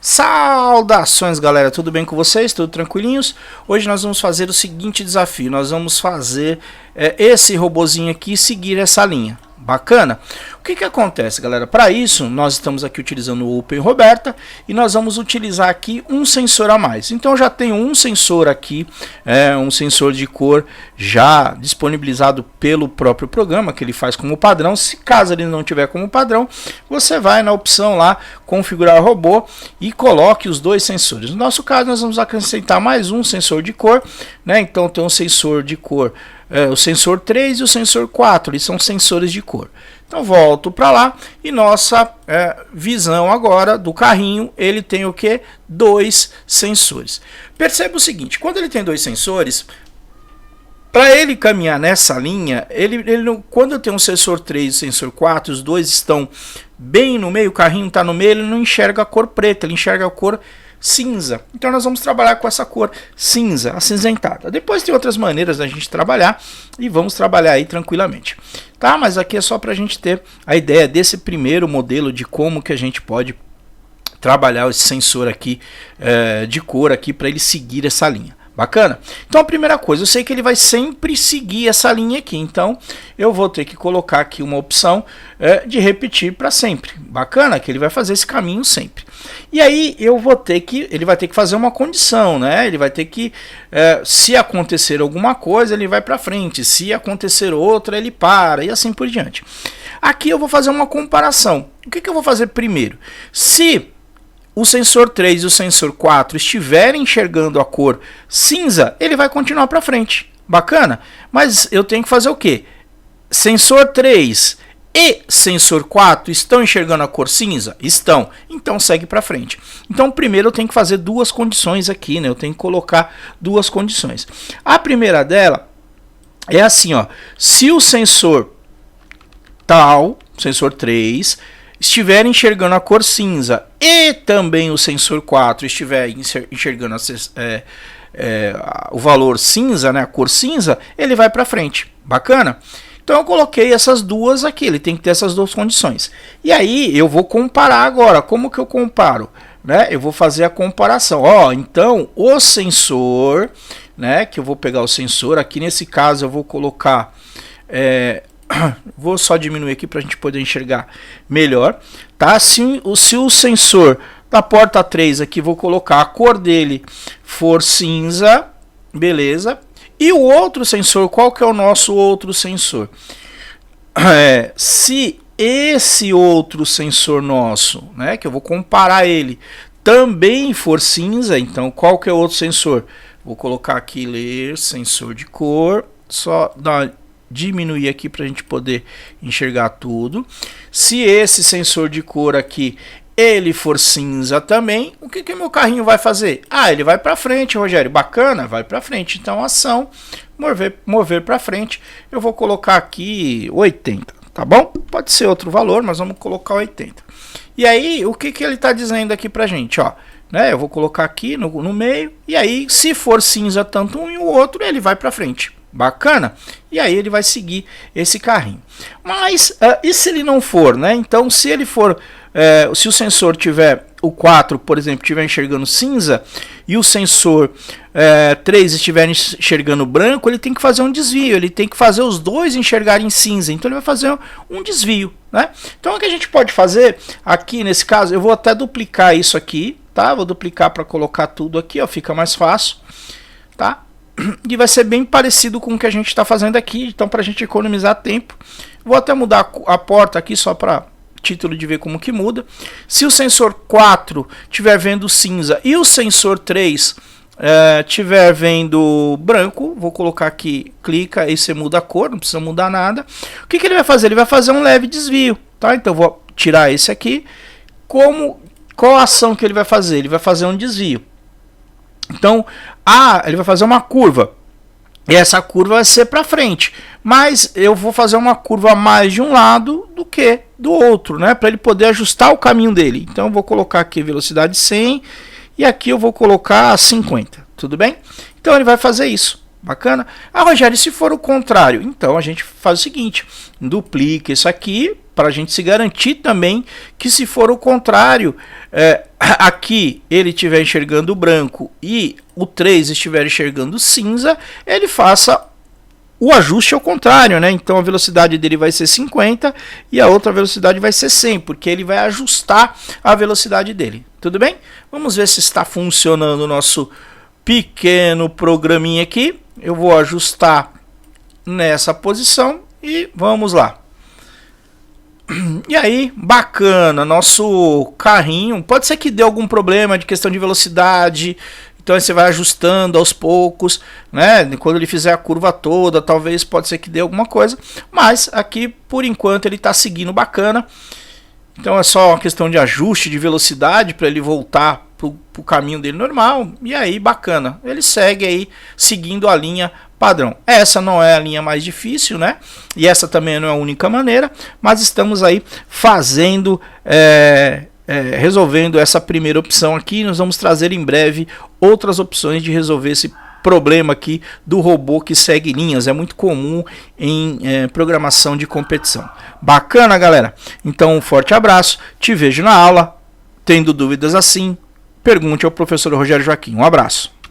Saudações, galera, tudo bem com vocês? Tudo tranquilinhos? Hoje nós vamos fazer o seguinte desafio. Nós vamos fazer esse robozinho aqui seguir essa linha. Bacana? O que acontece, galera? Para isso, nós estamos aqui utilizando o Open Roberta e nós vamos utilizar aqui um sensor a mais. Então, eu já tenho um sensor aqui, um sensor de cor já disponibilizado pelo próprio programa, que ele faz como padrão. Se caso ele não tiver como padrão, você vai na opção lá, configurar robô e coloque os dois sensores. No nosso caso, nós vamos acrescentar mais um sensor de cor, né? Então, tem um sensor de cor, o sensor 3 e o sensor 4, eles são sensores de cor. Então volto para lá e nossa visão agora do carrinho, ele tem o que? Dois sensores. Perceba o seguinte, quando ele tem dois sensores, para ele caminhar nessa linha, quando eu tenho um sensor 3 e um sensor 4, os dois estão bem no meio, o carrinho está no meio, ele não enxerga a cor preta, ele enxerga a cor cinza. Então nós vamos trabalhar com essa cor cinza, acinzentada. Depois tem outras maneiras da gente trabalhar e vamos trabalhar aí tranquilamente. Tá? Mas aqui é só para a gente ter a ideia desse primeiro modelo de como que a gente pode trabalhar esse sensor aqui de cor aqui para ele seguir essa linha. Bacana? Então a primeira coisa, eu sei que ele vai sempre seguir essa linha aqui, então eu vou ter que colocar aqui uma opção de repetir para sempre. Bacana? Que ele vai fazer esse caminho sempre. E aí ele vai ter que fazer uma condição, né? Ele vai ter que, se acontecer alguma coisa, ele vai para frente, se acontecer outra, ele para e assim por diante. Aqui eu vou fazer uma comparação. O que eu vou fazer primeiro? Se o sensor 3 e o sensor 4 estiverem enxergando a cor cinza, ele vai continuar para frente. Bacana? Mas eu tenho que fazer o quê? Sensor 3 e sensor 4 estão enxergando a cor cinza? Estão. Então segue para frente. Então primeiro eu tenho que fazer duas condições aqui, né? Eu tenho que colocar duas condições. A primeira dela é assim, ó. Se o sensor tal, sensor 3, estiver enxergando a cor cinza e também o sensor 4 estiver enxergando o valor cinza, né, a cor cinza, ele vai para frente. Bacana? Então eu coloquei essas duas aqui, ele tem que ter essas duas condições. E aí eu vou comparar agora. Como que eu comparo? Né? Eu vou fazer a comparação. Ó, então o sensor, né, que eu vou pegar o sensor, aqui nesse caso eu vou colocar... vou só diminuir aqui para a gente poder enxergar melhor, tá? Se o sensor da porta 3 aqui, vou colocar a cor dele for cinza, beleza? E o outro sensor, qual que é o nosso outro sensor? Se esse outro sensor nosso, né, que eu vou comparar ele, também for cinza, então qual que é o outro sensor? Vou colocar aqui, ler, sensor de cor, só dar diminuir aqui para a gente poder enxergar tudo. Se esse sensor de cor aqui ele for cinza também, o que meu carrinho vai fazer? Ah, ele vai para frente, Rogério. Bacana, vai para frente. Então ação, mover para frente. Eu vou colocar aqui 80, tá bom? Pode ser outro valor, mas vamos colocar 80. E aí, o que ele está dizendo aqui para a gente, ó? Né, eu vou colocar aqui no meio, e aí se for cinza tanto um e o outro, ele vai para frente. Bacana? E aí ele vai seguir esse carrinho. Mas, e se ele não for, né? Então, se ele for, se o sensor tiver, o 4, por exemplo, estiver enxergando cinza, e o sensor 3 estiver enxergando branco, ele tem que fazer um desvio, ele tem que fazer os dois enxergarem cinza, então ele vai fazer um desvio, né? Então, o que a gente pode fazer, aqui nesse caso, eu vou até duplicar isso aqui, tá? Vou duplicar para colocar tudo aqui, ó, fica mais fácil, tá? E vai ser bem parecido com o que a gente está fazendo aqui, então para a gente economizar tempo, vou até mudar a porta aqui só para título de ver como que muda. Se o sensor 4 estiver vendo cinza e o sensor 3 estiver vendo branco, vou colocar aqui, clica, aí você muda a cor, não precisa mudar nada. O que ele vai fazer? Ele vai fazer um leve desvio, tá? Então vou tirar esse aqui. Qual a ação que ele vai fazer? Ele vai fazer um desvio. Então, ele vai fazer uma curva. E essa curva vai ser para frente. Mas eu vou fazer uma curva mais de um lado do que do outro, né? Para ele poder ajustar o caminho dele. Então, eu vou colocar aqui velocidade 100 e aqui eu vou colocar 50. Tudo bem? Então, ele vai fazer isso. Bacana? Ah, Rogério, e se for o contrário? Então, a gente faz o seguinte. Duplica isso aqui. para a gente se garantir também que, se for o contrário, aqui ele estiver enxergando branco e o 3 estiver enxergando cinza, ele faça o ajuste ao contrário, né? Então a velocidade dele vai ser 50 e a outra velocidade vai ser 100, porque ele vai ajustar a velocidade dele. Tudo bem? Vamos ver se está funcionando o nosso pequeno programinha aqui. Eu vou ajustar nessa posição e vamos lá. E aí, bacana, nosso carrinho, pode ser que dê algum problema de questão de velocidade. Então aí você vai ajustando aos poucos, né? Quando ele fizer a curva toda, talvez pode ser que dê alguma coisa. Mas aqui, por enquanto, ele está seguindo bacana. Então é só uma questão de ajuste de velocidade para ele voltar para o caminho dele normal. E aí, bacana. Ele segue aí seguindo a linha padrão. Essa não é a linha mais difícil, né? E essa também não é a única maneira. Mas estamos aí fazendo... resolvendo essa primeira opção aqui. Nós vamos trazer em breve outras opções de resolver esse problema aqui do robô que segue linhas. É muito comum em programação de competição. Bacana, galera? Então um forte abraço, te vejo na aula. Tendo dúvidas assim, pergunte ao professor Rogério Joaquim. Um abraço.